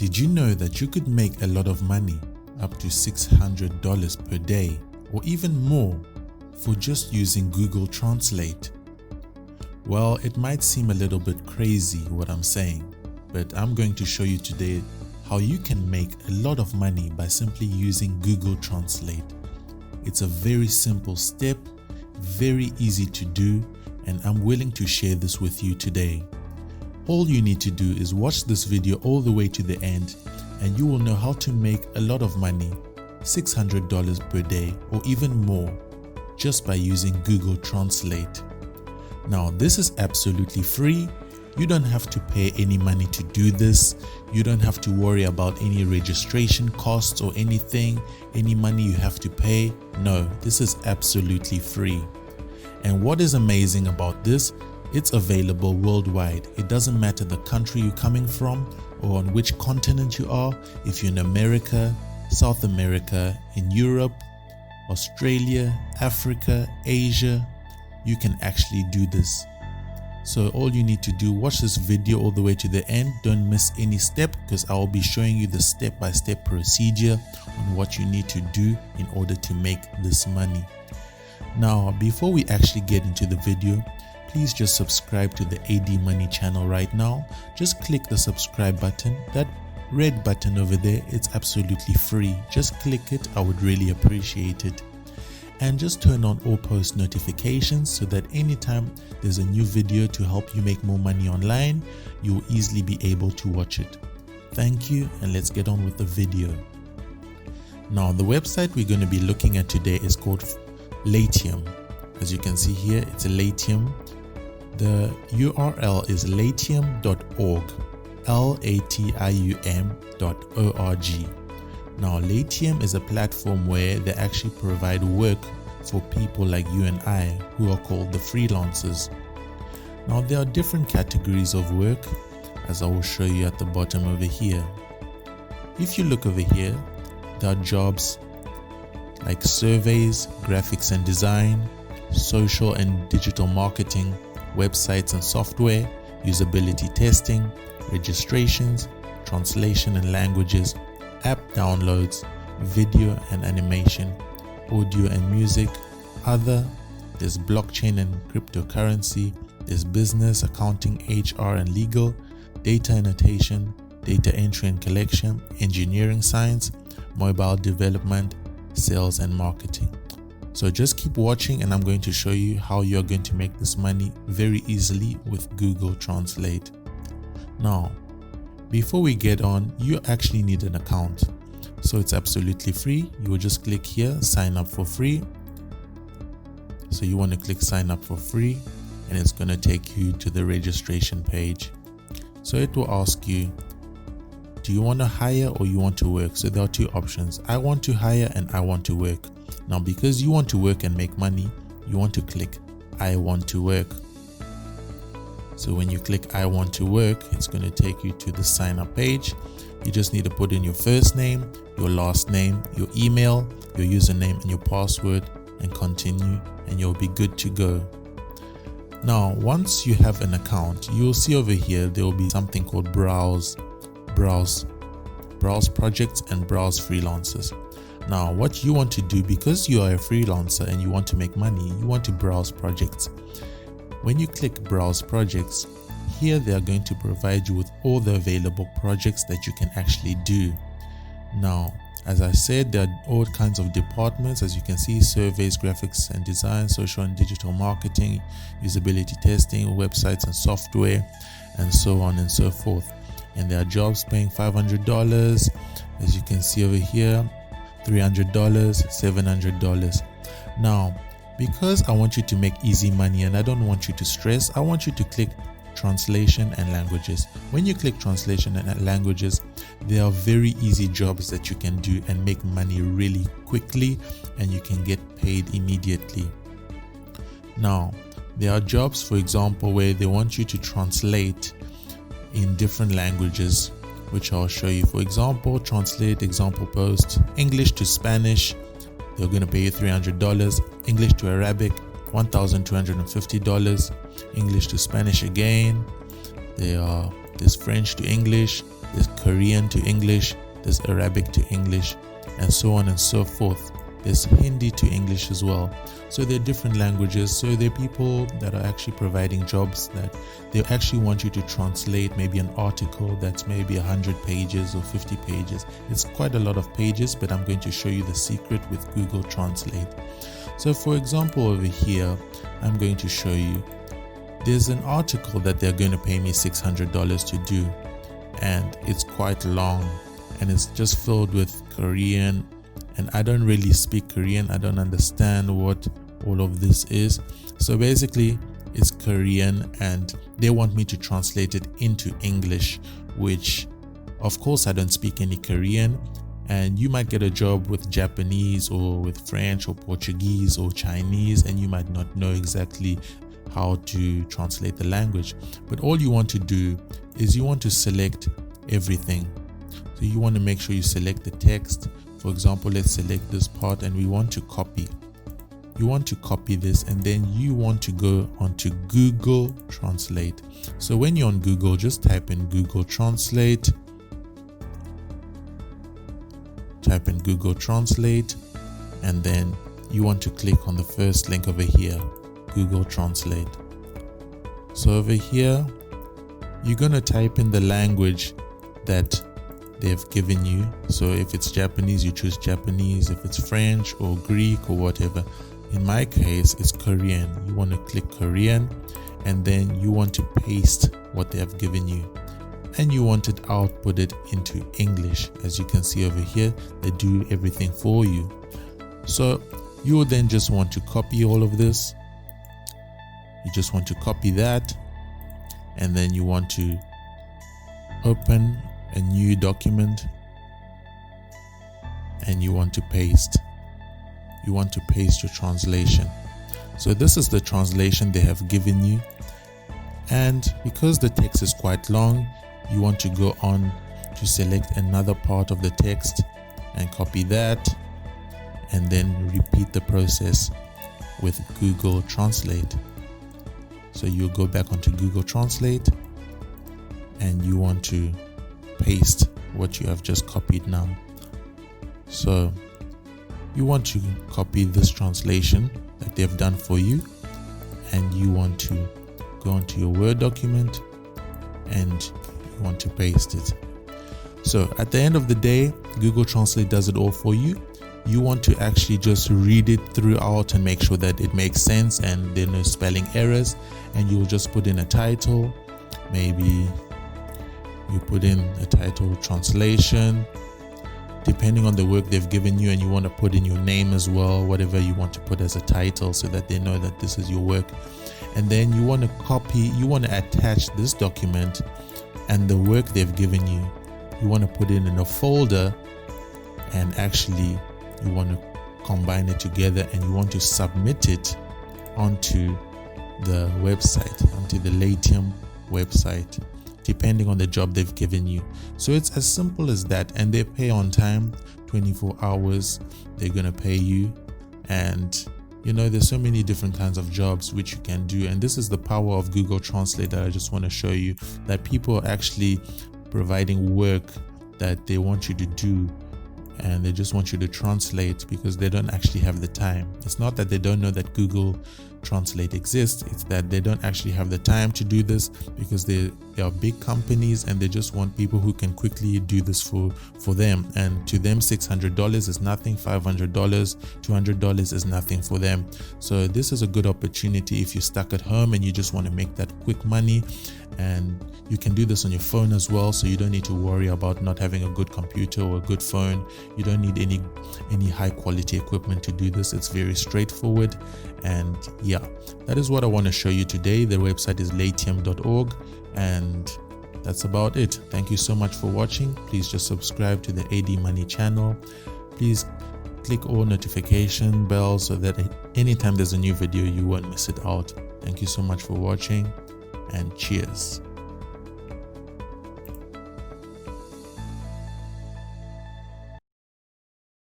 Did you know that you could make a lot of money, up to $600 per day or even more, for just using Google Translate? Well, it might seem a little bit crazy what I'm saying, but I'm going to show you today how you can make a lot of money by simply using Google Translate. It's a very simple step, very easy to do, and I'm willing to share this with you today. All you need to do is watch this video all the way to the end and you will know how to make a lot of money, $600 per day or even more, just by using Google Translate. Now, this is absolutely free. You don't have to pay any money to do this. You don't have to worry about any registration costs or anything, any money you have to pay. No, this is absolutely free. And what is amazing about this, it's available worldwide. It doesn't matter the country you're coming from or on which continent you are. If you're in America, South America, in Europe, Australia, Africa, Asia, you can actually do this. So all you need to do, watch this video all the way to the end. Don't miss any step, because I will be showing you the step-by-step procedure on what you need to do in order to make this money. Now, before we actually get into the video, please just subscribe to the AD Money channel right now. Just click the subscribe button, that red button over there. It's absolutely free. Just click it. I would really appreciate it. And just turn on all post notifications so that anytime there's a new video to help you make more money online, you'll easily be able to watch it. Thank you, and let's get on with the video. Now, the website we're going to be looking at today is called Latium. As you can see here, it's a Latium. The URL is latium.org, latium.org. Now, Latium is a platform where they actually provide work for people like you and I, who are called the freelancers. Now, there are different categories of work, as I will show you at the bottom over here. If you look over here, there are jobs like surveys, graphics and design, social and digital marketing, websites and software, usability testing, registrations, translation and languages, app downloads, video and animation, audio and music, other, there's blockchain and cryptocurrency, there's business, accounting, HR and legal, data annotation, data entry and collection, engineering science, mobile development, sales and marketing. So just keep watching and I'm going to show you how you're going to make this money very easily with Google Translate. Now, before we get on, you actually need an account. So it's absolutely free. You will just click here, sign up for free. So you want to click sign up for free and it's going to take you to the registration page. So it will ask you, do you want to hire or you want to work? So there are two options. I want to hire and I want to work. Now, because you want to work and make money, you want to click I want to work. So when you click I want to work, it's going to take you to the sign up page. You just need to put in your first name, your last name, your email, your username and your password, and continue, and you'll be good to go. Now, once you have an account, you'll see over here there will be something called browse projects and browse freelancers. Now, what you want to do, because you are a freelancer and you want to make money, you want to browse projects. When you click browse projects, here they are going to provide you with all the available projects that you can actually do. Now, as I said, there are all kinds of departments. As you can see, surveys, graphics and design, social and digital marketing, usability testing, websites and software, and so on and so forth. And there are jobs paying $500, as you can see over here, $300, $700. Now, because I want you to make easy money and I don't want you to stress, I want you to click translation and languages. When you click translation and languages, there are very easy jobs that you can do and make money really quickly, and you can get paid immediately. Now, there are jobs, for example, where they want you to translate in different languages, which I'll show you. For example, translate example post English to Spanish, they're going to pay you $300. English to Arabic, $1,250. English to Spanish again, there's French to English, there's Korean to English, there's Arabic to English, and so on and so forth. There's Hindi to English as well. So there are different languages. So there are people that are actually providing jobs that they actually want you to translate maybe an article that's maybe 100 pages or 50 pages. It's quite a lot of pages, but I'm going to show you the secret with Google Translate. So for example, over here, I'm going to show you, there's an article that they're going to pay me $600 to do, and it's quite long, and it's just filled with Korean, and I don't really speak Korean. I don't understand what all of this is. So basically it's Korean, and they want me to translate it into English, which of course I don't speak any Korean. And you might get a job with Japanese or with French or Portuguese or Chinese, and you might not know exactly how to translate the language. But all you want to do is you want to select everything. So you want to make sure you select the text. For example, let's select this part and we want to copy. You want to copy this, and then you want to go onto Google Translate. So when you're on Google, just type in Google Translate. Type in Google Translate, and then you want to click on the first link over here, Google Translate. So over here, you're going to type in the language that they've given you. So if it's Japanese, you choose Japanese. If it's French or Greek or whatever, in my case it's Korean. You want to click Korean, and then you want to paste what they have given you, and you want it outputted into English. As you can see over here, they do everything for you. So you will then just want to copy all of this. You just want to copy that, and then you want to open a new document, and you want to paste. You want to paste your translation. So this is the translation they have given you, and because the text is quite long, you want to go on to select another part of the text and copy that, and then repeat the process with Google Translate. So you'll go back onto Google Translate, and you want to paste what you have just copied now. So you want to copy this translation that they've done for you, and you want to go onto your Word document and you want to paste it. So at the end of the day, Google Translate does it all for you. You want to actually just read it throughout and make sure that it makes sense and there are no spelling errors, and you'll just put in a title. Maybe you put in a title, translation, depending on the work they've given you, and you want to put in your name as well, whatever you want to put as a title, so that they know that this is your work. And then you want to copy, you want to attach this document and the work they've given you. You want to put it in a folder, and actually you want to combine it together, and you want to submit it onto the website, onto the Latium website, depending on the job they've given you. So it's as simple as that, and they pay on time, 24 hours they're gonna pay you. And you know, there's so many different kinds of jobs which you can do, and this is the power of Google Translate that I just want to show you, that people are actually providing work that they want you to do, and they just want you to translate because they don't actually have the time. It's not that they don't know that Google Translate exists, it's that they don't actually have the time to do this, because they are big companies and they just want people who can quickly do this for them. And to them, $600 is nothing, $500, $200 is nothing for them. So this is a good opportunity if you're stuck at home and you just want to make that quick money. And you can do this on your phone as well, so you don't need to worry about not having a good computer or a good phone. You don't need any high quality equipment to do this. It's very straightforward. And yeah, that is what I want to show you today. The website is latium.org, and that's about it. Thank you so much for watching. Please just subscribe to the AD Money channel. Please click all notification bells so that anytime there's a new video, you won't miss it out. Thank you so much for watching, and cheers.